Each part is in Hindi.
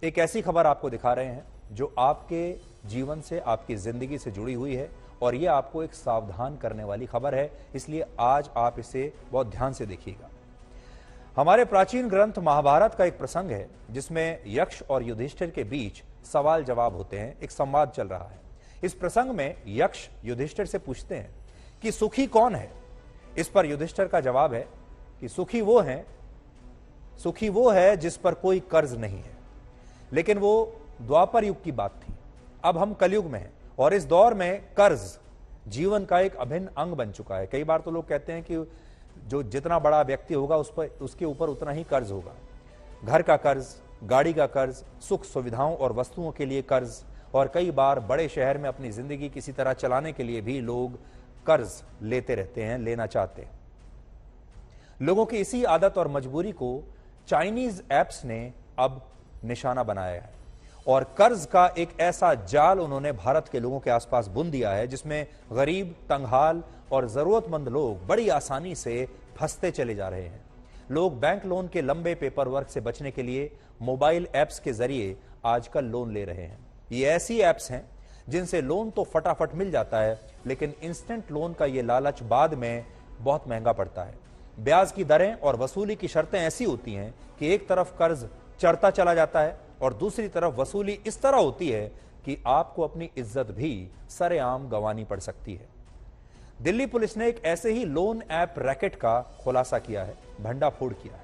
एक ऐसी खबर आपको दिखा रहे हैं जो आपके जीवन से, आपकी जिंदगी से जुड़ी हुई है और ये आपको एक सावधान करने वाली खबर है, इसलिए आज आप इसे बहुत ध्यान से देखिएगा। हमारे प्राचीन ग्रंथ महाभारत का एक प्रसंग है जिसमें यक्ष और युधिष्ठिर के बीच सवाल जवाब होते हैं, एक संवाद चल रहा है। इस प्रसंग में यक्ष युधिष्ठिर से पूछते हैं कि सुखी कौन है। इस पर युधिष्ठिर का जवाब है कि सुखी वो है जिस पर कोई कर्ज नहीं है। लेकिन वो द्वापर युग की बात थी, अब हम कलयुग में हैं और इस दौर में कर्ज जीवन का एक अभिन्न अंग बन चुका है। कई बार तो लोग कहते हैं कि जो जितना बड़ा व्यक्ति होगा उसके ऊपर उतना ही कर्ज होगा। घर का कर्ज, गाड़ी का कर्ज, सुख सुविधाओं और वस्तुओं के लिए कर्ज, और कई बार बड़े शहर में अपनी जिंदगी किसी तरह चलाने के लिए भी लोग कर्ज लेते रहते हैं, लेना चाहते हैं। लोगों की इसी आदत और मजबूरी को चाइनीज ऐप्स ने अब निशाना बनाया है और कर्ज का एक ऐसा जाल उन्होंने भारत के लोगों के आसपास बुन दिया है जिसमें गरीब, तंगहाल और जरूरतमंद लोग बड़ी आसानी से फंसते चले जा रहे हैं। लोग बैंक लोन के लंबे पेपर वर्क से बचने के लिए मोबाइल ऐप्स के जरिए आजकल लोन ले रहे हैं। ये ऐसी ऐप्स हैं जिनसे लोन तो फटाफट मिल जाता है, लेकिन इंस्टेंट लोन का ये लालच बाद में बहुत महंगा पड़ता है। ब्याज की दरें और वसूली की शर्तें ऐसी होती हैं कि एक तरफ कर्ज चढ़ता चला जाता है और दूसरी तरफ वसूली इस तरह होती है कि आपको अपनी इज्जत भी सरेआम गंवानी पड़ सकती है। दिल्ली पुलिस ने एक ऐसे ही लोन ऐप रैकेट का खुलासा किया है, भंडाफोड़ किया है,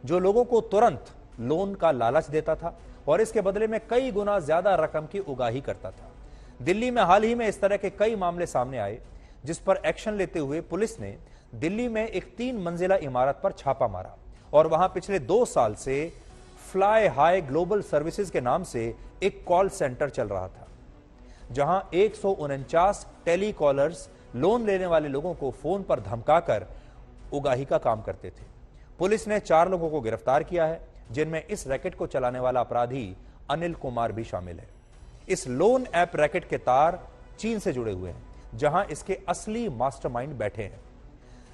जो लोगों को तुरंत लोन का लालच देता था और इसके बदले में कई गुना ज्यादा रकम की उगाही करता था। दिल्ली में हाल ही में इस तरह के कई मामले सामने आए, जिस पर एक्शन लेते हुए पुलिस ने दिल्ली में एक 3 मंजिला इमारत पर छापा मारा और वहां पिछले 2 साल से फ्लाई हाई ग्लोबल सर्विसेज के नाम से एक कॉल सेंटर चल रहा था, जहां 149 टेलीकॉलर्स लोन लेने वाले लोगों को फोन पर धमकाकर उगाही का काम करते थे। पुलिस ने 4 लोगों को गिरफ्तार किया है, जिनमें इस रैकेट को चलाने वाला अपराधी अनिल कुमार भी शामिल है। इस लोन ऐप रैकेट के तार चीन से जुड़े हुए हैं, जहां इसके असली मास्टरमाइंड बैठे हैं।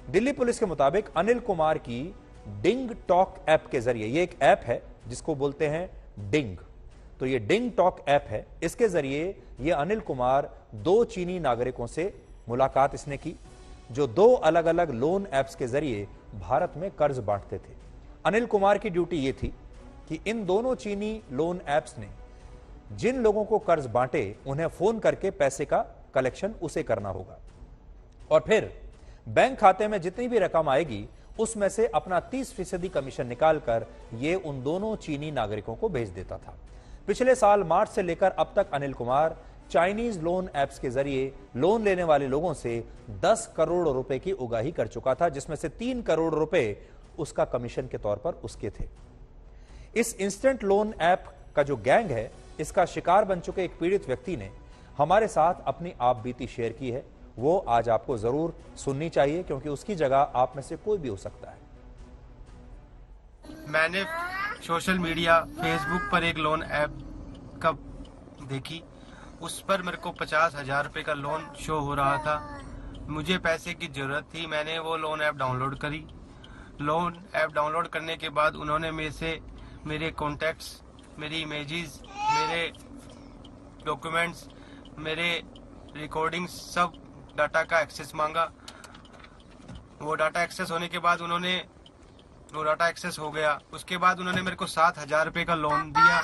दिल्ली पुलिस के मुताबिक अनिल कुमार की डिंग टॉक ऐप के जरिए, ये एक ऐप है जिसको बोलते हैं डिंग, तो ये डिंग टॉक ऐप है, इसके जरिए ये अनिल कुमार 2 चीनी नागरिकों से मुलाकात इसने की, जो 2 अलग अलग लोन ऐप्स के जरिए भारत में कर्ज बांटते थे। अनिल कुमार की ड्यूटी ये थी कि इन दोनों चीनी लोन ऐप्स ने जिन लोगों को कर्ज बांटे उन्हें फोन करके पैसे का कलेक्शन उसे करना होगा और फिर बैंक खाते में जितनी भी रकम आएगी उसमें से अपना 30% कमीशन निकालकर ये उन दोनों चीनी नागरिकों को भेज देता था। पिछले साल मार्च से लेकर अब तक Anil Kumar Chinese loan apps के जरिए लोन लेने वाले लोगों से 10 करोड़ रुपए की उगाही कर चुका था, जिसमें से 3 करोड़ रुपए उसका कमीशन के तौर पर उसके थे। इस इंस्टेंट लोन ऐप का जो गैंग है, इसका शिकार बन चुके एक पीड़ित व्यक्ति ने हमारे साथ अपनी आप बीती शेयर की है। वो आज आपको जरूर सुननी चाहिए, क्योंकि उसकी जगह आप में से कोई भी हो सकता है। मैंने सोशल मीडिया फेसबुक पर एक लोन ऐप का देखी, उस पर मेरे को 50,000 रुपये का लोन शो हो रहा था। मुझे पैसे की ज़रूरत थी, मैंने वो लोन ऐप डाउनलोड करी। लोन ऐप डाउनलोड करने के बाद उन्होंने मेरे से मेरे कॉन्टैक्ट्स, मेरी इमेजेस, मेरे डॉक्यूमेंट्स, मेरे रिकॉर्डिंग्स, सब डाटा का एक्सेस मांगा। वो डाटा एक्सेस होने के बाद वो डाटा एक्सेस हो गया। उसके बाद उन्होंने मेरे को 7,000 रुपये का लोन दिया।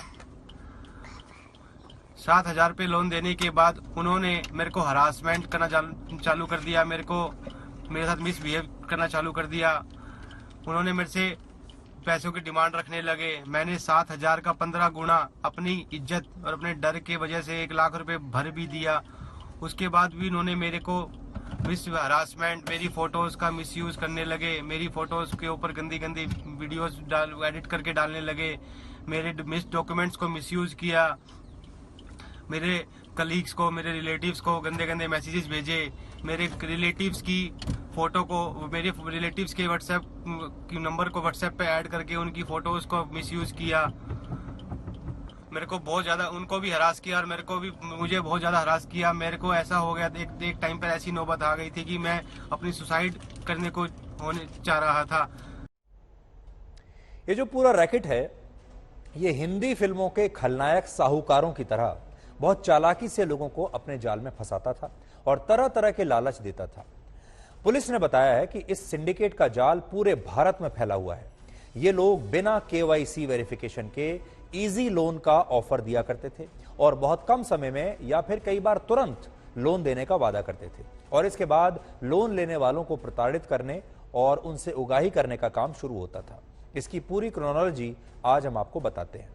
7,000 रुपये लोन देने के बाद उन्होंने मेरे को हरासमेंट करना चालू कर दिया, मेरे साथ मिसबिहेव करना चालू कर दिया। उन्होंने मेरे से पैसों की डिमांड रखने लगे। मैंने 7,000 का 15 गुना अपनी इज्जत और अपने डर के वजह से 1 लाख रुपए भर भी दिया। उसके बाद भी उन्होंने मेरे को हरासमेंट, मेरी फोटोज का मिसयूज करने लगे। मेरी फोटोज के ऊपर गंदी गंदी वीडियोस एडिट करके डालने लगे। मेरे डॉक्यूमेंट्स को मिसयूज किया। मेरे कलीग्स को, मेरे रिलेटिव्स को गंदे गंदे मैसेजेस भेजे। मेरे रिलेटिव्स की फोटो को, मेरे रिलेटिव्स के व्हाट्सएप नंबर को व्हाट्सएप पे ऐड करके उनकी फोटोज को मिसयूज किया। मेरे को बहुत ज्यादा उनको भी हरास किया और मुझे बहुत ज्यादा हरास किया। मेरे को ऐसा हो गया, एक टाइम पर ऐसी नौबत आ गई थी कि मैं अपनी सुसाइड करने को होने चाह रहा था। ये जो पूरा रैकेट है, ये हिंदी फिल्मों के खलनायक साहूकारों की तरह बहुत चालाकी से लोगों को अपने जाल में फंसाता था और तरह तरह के लालच देता था। पुलिस ने बताया है कि इस सिंडिकेट का जाल पूरे भारत में फैला हुआ है। ये लोग बिना KYC वेरिफिकेशन के इजी लोन का ऑफर दिया करते थे और बहुत कम समय में या फिर कई बार तुरंत लोन देने का वादा करते थे और इसके बाद लोन लेने वालों को प्रताड़ित करने और उनसे उगाही करने का काम शुरू होता था। इसकी पूरी क्रोनोलॉजी आज हम आपको बताते हैं।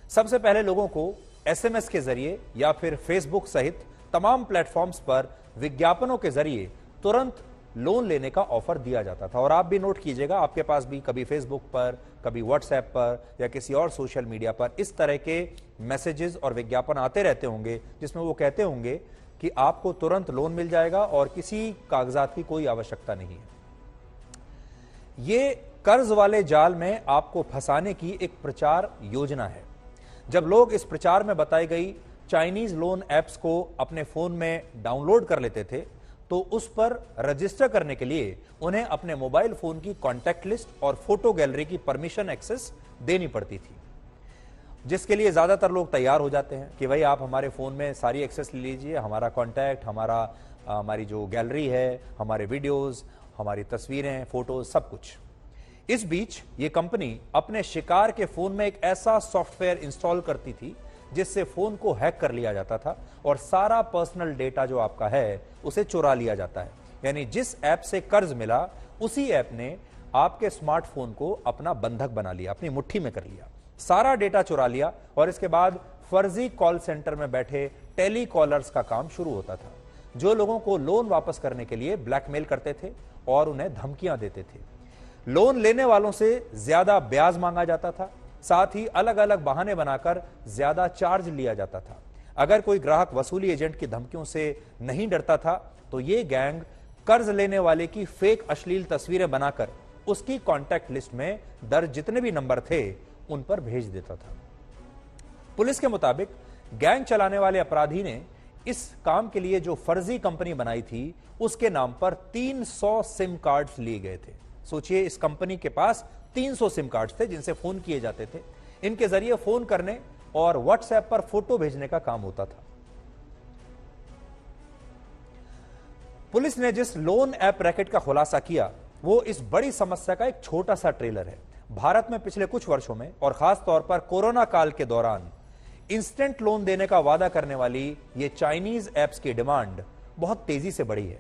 सबसे पहले लोगों को SMS के जरिए या फिर फेसबुक सहित तमाम प्लेटफॉर्म्स पर विज्ञापनों के जरिए तुरंत लोन लेने का ऑफर दिया जाता था। और आप भी नोट कीजिएगा, आपके पास भी कभी फेसबुक पर, कभी व्हाट्सएप पर या किसी और सोशल मीडिया पर इस तरह के मैसेजेस और विज्ञापन आते रहते होंगे जिसमें वो कहते होंगे कि आपको तुरंत लोन मिल जाएगा और किसी कागजात की कोई आवश्यकता नहीं है। ये कर्ज वाले जाल में आपको फंसाने की एक प्रचार योजना है। जब लोग इस प्रचार में बताई गई चाइनीज लोन ऐप्स को अपने फोन में डाउनलोड कर लेते थे तो उस पर रजिस्टर करने के लिए उन्हें अपने मोबाइल फोन की कॉन्टैक्ट लिस्ट और फोटो गैलरी की परमिशन एक्सेस देनी पड़ती थी, जिसके लिए ज्यादातर लोग तैयार हो जाते हैं कि भाई आप हमारे फोन में सारी एक्सेस ले लीजिए, हमारा कॉन्टैक्ट, हमारी जो गैलरी है, हमारे वीडियोस, हमारी तस्वीरें, फोटोज, सब कुछ। इस बीच ये कंपनी अपने शिकार के फोन में एक ऐसा सॉफ्टवेयर इंस्टॉल करती थी जिससे फोन को हैक कर लिया जाता था और सारा पर्सनल डेटा जो आपका है उसे चुरा लिया जाता है। यानी जिस ऐप से कर्ज मिला उसी ऐप ने आपके स्मार्टफोन को अपना बंधक बना लिया, अपनी मुट्ठी में कर लिया, सारा डेटा चुरा लिया और इसके बाद फर्जी कॉल सेंटर में बैठे टेली कॉलर्स का काम शुरू होता था, जो लोगों को लोन वापस करने के लिए ब्लैकमेल करते थे और उन्हें धमकियां देते थे। लोन लेने वालों से ज्यादा ब्याज मांगा जाता था, साथ ही अलग अलग बहाने बनाकर ज्यादा चार्ज लिया जाता था। अगर कोई ग्राहक वसूली एजेंट की धमकियों से नहीं डरता था तो ये गैंग कर्ज लेने वाले की फेक अश्लील तस्वीरें बनाकर उसकी कॉन्टैक्ट लिस्ट में दर्ज जितने भी नंबर थे उन पर भेज देता था। पुलिस के मुताबिक गैंग चलाने वाले अपराधी ने इस काम के लिए जो फर्जी कंपनी बनाई थी उसके नाम पर 300 सिम कार्ड्स लिए गए थे। सोचिए, इस कंपनी के पास 300 सिम कार्ड्स थे जिनसे फोन किए जाते थे। इनके जरिए फोन करने और व्हाट्सएप पर फोटो भेजने का काम होता था। पुलिस ने जिस लोन ऐप रैकेट का खुलासा किया वो इस बड़ी समस्या का एक छोटा सा ट्रेलर है। भारत में पिछले कुछ वर्षों में और खास तौर पर कोरोना काल के दौरान इंस्टेंट लोन देने का वादा करने वाली ये चाइनीज ऐप्स की डिमांड बहुत तेजी से बढ़ी है।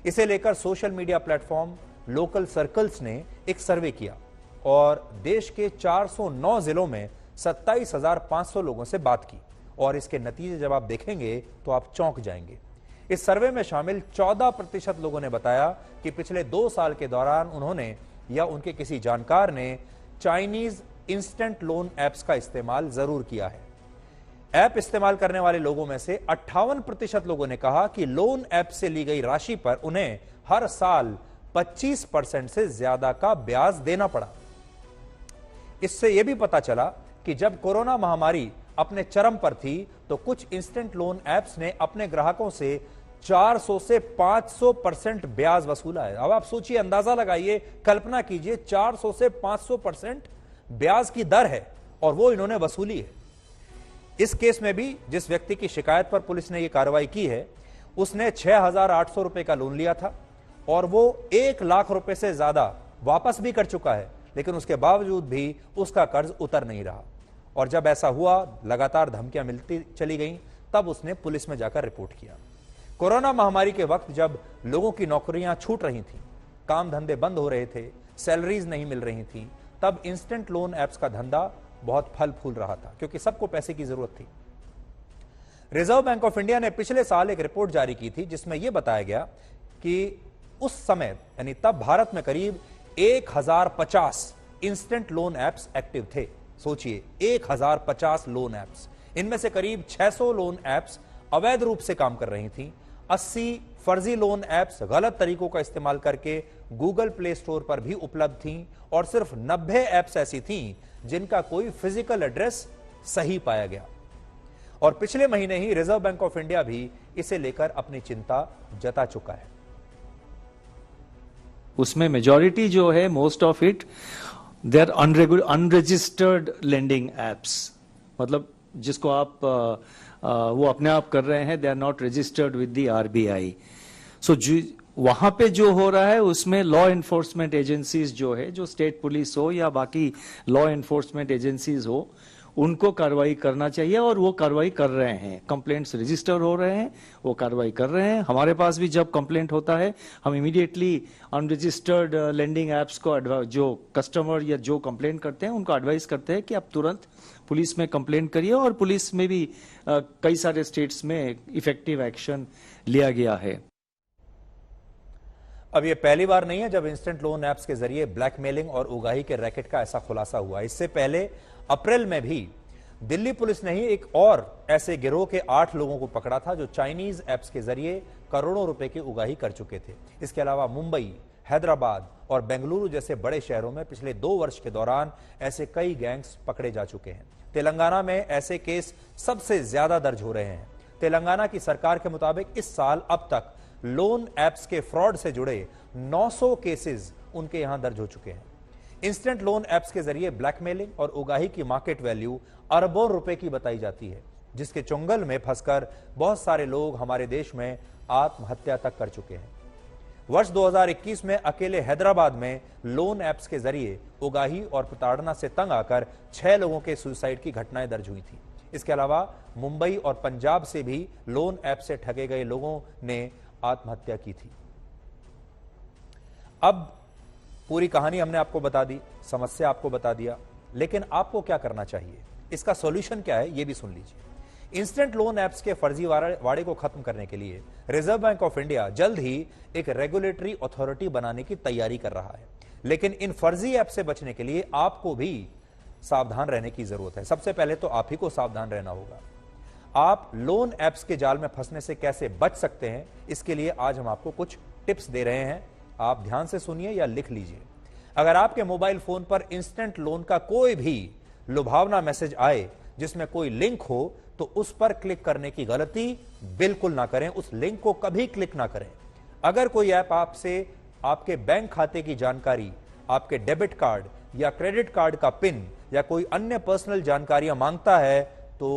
इसे लेकर social media platform local circles ने एक सर्वे किया और देश के 409 जिलों में 27,500 लोगों से बात की और इसके नतीजे जब आप देखेंगे तो आप चौंक जाएंगे। इस सर्वे में शामिल 14% लोगों ने बताया कि पिछले 2 साल के दौरान उन्होंने या उनके किसी जानकार ने चाइनीज इंस्टेंट लोन ऐप्स का इस्तेमाल जरूर किया है। ऐप इस्तेमाल करने वाले लोगों में से 58% लोगों ने कहा कि लोन ऐप से ली गई राशि पर उन्हें हर साल 25% से ज्यादा का ब्याज देना पड़ा। इससे यह भी पता चला कि जब कोरोना महामारी अपने चरम पर थी तो कुछ इंस्टेंट लोन ऐप्स ने अपने ग्राहकों से 400 से 500% ब्याज वसूला है। अब आप सोचिए, अंदाजा लगाइए, कल्पना कीजिए, 400 से 500% ब्याज की दर है और वो इन्होंने वसूली है। इस केस में भी जिस व्यक्ति की शिकायत पर पुलिस ने यह कार्रवाई की है उसने 6,800 रुपए का लोन लिया था और वो 1 लाख रुपए से ज्यादा वापस भी कर चुका है, लेकिन उसके बावजूद भी उसका कर्ज उतर नहीं रहा। और जब ऐसा हुआ, लगातार धमकियां मिलती चली गईं, तब उसने पुलिस में जाकर रिपोर्ट किया। कोरोना महामारी के वक्त जब लोगों की नौकरियां छूट रही थीं, काम धंधे बंद हो रहे थे, सैलरीज नहीं मिल रही थी, तब इंस्टेंट लोन ऐप्स का धंधा बहुत फल फूल रहा था क्योंकि सबको पैसे की जरूरत थी। रिजर्व बैंक ऑफ इंडिया ने पिछले साल एक रिपोर्ट जारी की थी जिसमें यह बताया गया कि उस समय यानी तब भारत में करीब 1050 इंस्टेंट लोन ऐप्स एक्टिव थे। सोचिए, 1050 लोन ऐप्स, इनमें से करीब 600 लोन ऐप्स अवैध रूप से काम कर रही थीं। 80 फर्जी लोन ऐप्स गलत तरीकों का इस्तेमाल करके गूगल प्ले स्टोर पर भी उपलब्ध थीं और सिर्फ 90 ऐप्स ऐसी थीं जिनका कोई फिजिकल एड्रेस सही पाया गया। और पिछले महीने ही रिजर्व बैंक ऑफ इंडिया भी इसे लेकर अपनी चिंता जता चुका है। उसमें मेजॉरिटी जो है, most of it, they are unregistered lending apps, मतलब जिसको आप वो अपने आप कर रहे हैं, they are not registered with the RBI. So वहां पे जो हो रहा है उसमें लॉ एनफोर्समेंट एजेंसीज जो है, जो स्टेट पुलिस हो या बाकी लॉ एनफोर्समेंट एजेंसीज हो, उनको कार्रवाई करना चाहिए और वो कार्रवाई कर रहे हैं। कंप्लेंट्स रजिस्टर हो रहे हैं, वो कार्रवाई कर रहे हैं। हमारे पास भी जब कंप्लेंट होता है हम इमीडिएटली अनरजिस्टर्ड लेंडिंग एप्स को जो कस्टमर या जो कंप्लेंट करते हैं उनको एडवाइस करते हैं कि आप तुरंत पुलिस में कंप्लेंट करिए, और पुलिस में भी कई सारे स्टेट्स में इफेक्टिव एक्शन लिया गया है। अब ये पहली बार नहीं है जब इंस्टेंट लोन ऐप्स के जरिए ब्लैकमेलिंग और उगाही के रैकेट का ऐसा खुलासा हुआ। इससे पहले अप्रैल में भी दिल्ली पुलिस ने ही एक और ऐसे गिरोह के 8 लोगों को पकड़ा था जो चाइनीज ऐप्स के जरिए करोड़ों रुपए की उगाही कर चुके थे। इसके अलावा मुंबई, हैदराबाद और बेंगलुरु जैसे बड़े शहरों में पिछले 2 वर्ष के दौरान ऐसे कई गैंग्स पकड़े जा चुके हैं। तेलंगाना में ऐसे केस सबसे ज्यादा दर्ज हो रहे हैं। तेलंगाना की सरकार के मुताबिक इस साल अब तक लोन ऐप्स के फ्रॉड से जुड़े 900 केसेस उनके यहां दर्ज हो चुके हैं। इंस्टेंट लोन ऐप्स के जरिए ब्लैकमेलिंग और उगाही की मार्केट वैल्यू अरबों रुपए की बताई जाती है, जिसके चुंगल में फंसकर बहुत सारे लोग हमारे देश में आत्महत्या तक कर चुके हैं। वर्ष 2021 में अकेले हैदराबाद में लोन ऐप्स के जरिए उगाही और प्रताड़ना से तंग आकर 6 लोगों के सुसाइड की घटनाएं दर्ज हुई थी। इसके अलावा मुंबई और पंजाब से भी लोन ऐप से ठगे गए लोगों ने आत्महत्या की थी। अब पूरी कहानी हमने आपको बता दी, समस्या आपको बता दिया, लेकिन आपको क्या करना चाहिए, इसका सॉल्यूशन क्या है, यह भी सुन लीजिए। इंस्टेंट लोन ऐप्स के फर्जी वाड़े को खत्म करने के लिए रिजर्व बैंक ऑफ इंडिया जल्द ही एक रेगुलेटरी अथॉरिटी बनाने की तैयारी कर रहा है। लेकिन इन फर्जी ऐप से बचने के लिए आपको भी सावधान रहने की जरूरत है। सबसे पहले तो आप ही को सावधान रहना होगा। आप लोन ऐप्स के जाल में फंसने से कैसे बच सकते हैं, इसके लिए आज हम आपको कुछ टिप्स दे रहे हैं। आप ध्यान से सुनिए या लिख लीजिए। अगर आपके मोबाइल फोन पर इंस्टेंट लोन का कोई भी लुभावना मैसेज आए जिसमें कोई लिंक हो, तो उस पर क्लिक करने की गलती बिल्कुल ना करें। उस लिंक को कभी क्लिक ना करें। अगर कोई ऐप आपसे आपके बैंक खाते की जानकारी, आपके डेबिट कार्ड या क्रेडिट कार्ड का पिन या कोई अन्य पर्सनल जानकारियां मांगता है तो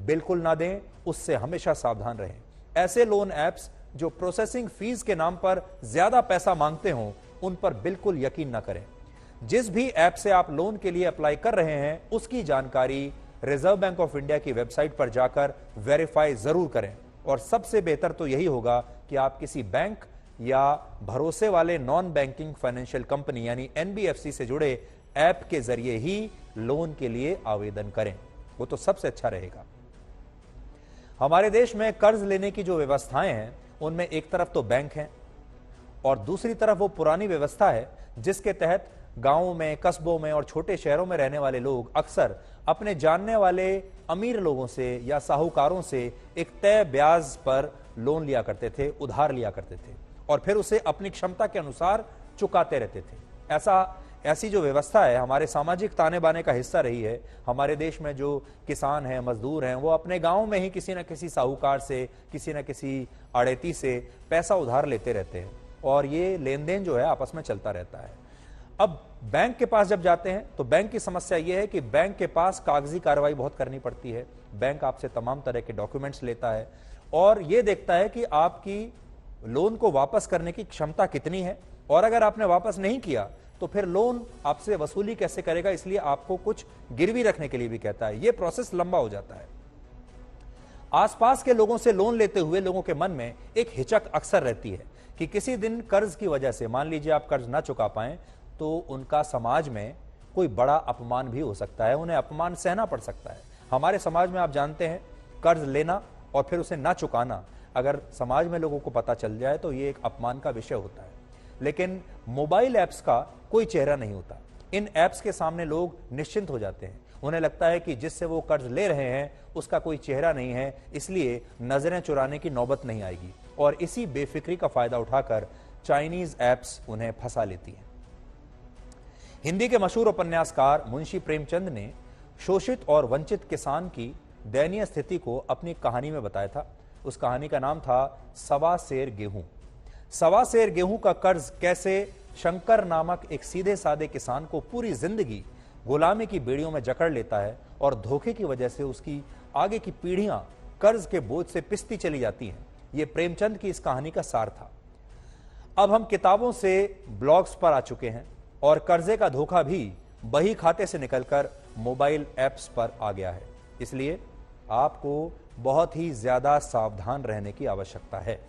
बिल्कुल ना दें, उससे हमेशा सावधान रहें। ऐसे लोन ऐप्स जो प्रोसेसिंग फीस के नाम पर ज्यादा पैसा मांगते हों, उन पर बिल्कुल यकीन ना करें। जिस भी ऐप से आप लोन के लिए अप्लाई कर रहे हैं, उसकी जानकारी रिजर्व बैंक ऑफ इंडिया की वेबसाइट पर जाकर वेरीफाई जरूर करें। और सबसे बेहतर तो यही होगा कि आप किसी बैंक या भरोसे वाले नॉन बैंकिंग फाइनेंशियल कंपनी यानी एनबीएफसी से जुड़े ऐप के जरिए ही लोन के लिए आवेदन करें, वो तो सबसे अच्छा रहेगा। हमारे देश में कर्ज लेने की जो व्यवस्थाएं हैं, उनमें एक तरफ तो बैंक हैं और दूसरी तरफ वो पुरानी व्यवस्था है जिसके तहत गांवों में, कस्बों में और छोटे शहरों में रहने वाले लोग अक्सर अपने जानने वाले अमीर लोगों से या साहूकारों से एक तय ब्याज पर लोन लिया करते थे, उधार लिया करते थे और फिर उसे अपनी क्षमता के अनुसार चुकाते रहते थे। ऐसी जो व्यवस्था है हमारे सामाजिक ताने बाने का हिस्सा रही है। हमारे देश में जो किसान हैं, मजदूर हैं, वो अपने गांव में ही किसी न किसी साहूकार से, किसी न किसी आड़ेती से पैसा उधार लेते रहते हैं और ये लेन देन जो है आपस में चलता रहता है। अब बैंक के पास जब जाते हैं तो बैंक की समस्या यह है कि बैंक के पास कागजी कार्रवाई बहुत करनी पड़ती है। बैंक आपसे तमाम तरह के डॉक्यूमेंट्स लेता है और यह देखता है कि आपकी लोन को वापस करने की क्षमता कितनी है, और अगर आपने वापस नहीं किया तो फिर लोन आपसे वसूली कैसे करेगा, इसलिए आपको कुछ गिरवी रखने के लिए भी कहता है। यह प्रोसेस लंबा हो जाता है। आसपास के लोगों से लोन लेते हुए लोगों के मन में एक हिचक अक्सर रहती है कि किसी दिन कर्ज की वजह से, मान लीजिए आप कर्ज ना चुका पाएं, तो उनका समाज में कोई बड़ा अपमान भी हो सकता है, उन्हें अपमान सहना पड़ सकता है। हमारे समाज में आप जानते हैं, कर्ज लेना और फिर उसे ना चुकाना अगर समाज में लोगों को पता चल जाए तो यह एक अपमान का विषय होता है। लेकिन मोबाइल ऐप्स का कोई चेहरा नहीं होता। इन ऐप्स के सामने लोग निश्चिंत हो जाते हैं। उन्हें लगता है कि जिससे वो कर्ज ले रहे हैं उसका कोई चेहरा नहीं है, इसलिए नजरें चुराने की नौबत नहीं आएगी और इसी बेफिक्री का फायदा उठाकर चाइनीज ऐप्स उन्हें फंसा लेती हैं। हिंदी के मशहूर उपन्यासकार मुंशी प्रेमचंद ने शोषित और वंचित किसान की दयनीय स्थिति को अपनी कहानी में बताया था। उस कहानी का नाम था सवा सेर गेहूं। सवा सेर गेहूं का कर्ज कैसे शंकर नामक एक सीधे साधे किसान को पूरी जिंदगी गुलामी की बेड़ियों में जकड़ लेता है और धोखे की वजह से उसकी आगे की पीढ़ियां कर्ज के बोझ से पिसती चली जाती हैं। यह प्रेमचंद की इस कहानी का सार था। अब हम किताबों से ब्लॉग्स पर आ चुके हैं और कर्जे का धोखा भी बही खाते से निकलकर मोबाइल ऐप्स पर आ गया है। इसलिए आपको बहुत ही ज्यादा सावधान रहने की आवश्यकता है।